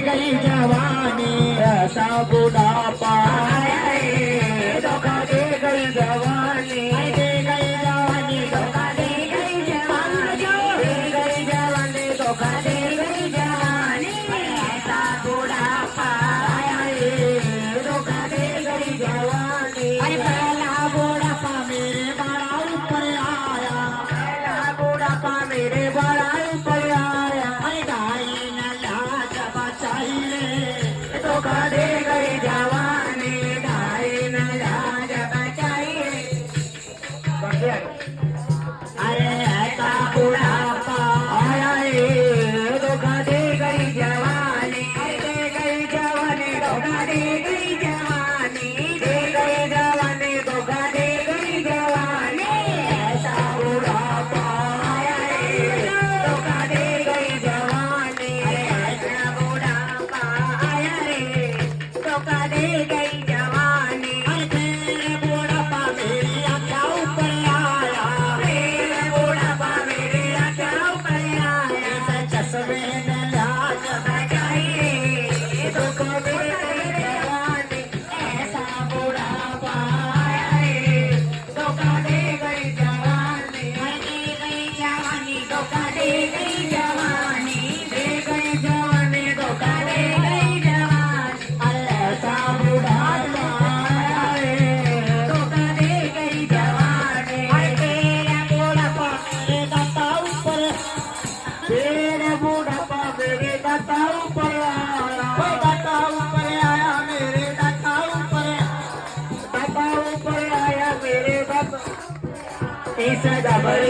गई जवानी ऐसा बुढ़ापा धोखा दे गई जवानी दे गई जवानी धोखा दे गई जवानी दे गई जवानी धोखा दे गई जवानी ऐसा बुढ़ापा धोखा दे गई जवानी पहला बुढ़ापा मेरे बड़ा ऊपर आया पहला बुढ़ापा मेरे बड़ा ऊपर आया धोखा दे गई जवानी ढाई न लाज बचाइए अरे ऐसा बुढ़ापा आया धोखा दे गई जवानी दे गई जवानी धोखा दे गई जवानी दे गई जवानी धोखा दे गई जवानी ऐसा बुढ़ापा आया धोखा दे गई जवानी ऐसा बुढ़ापा धोखा दे गई जवानी तेरे बुढ़ापा मेरी आँखों ऊपर आया तेरे बुढ़ापा मेरी आँखों ऊपर आया चश्मे ने लाज बचाई धोखा दे गई जवानी ऐसा बुढ़ापा आया धोखा दे गई जवानी दे गई जवानी धोखा दे गई जवानी दे गई जवानी धोखा दे गई जवानी ऐसा बुढ़ापा धोखा दे गई जवानी तेरा बुढ़ापा मेरे दाता ऊपर तेरा बुढ़ापा मेरे दाता ऊपर आया दाता ऊपर आया मेरे दाता ऊपर आया मेरे दाता इस डबल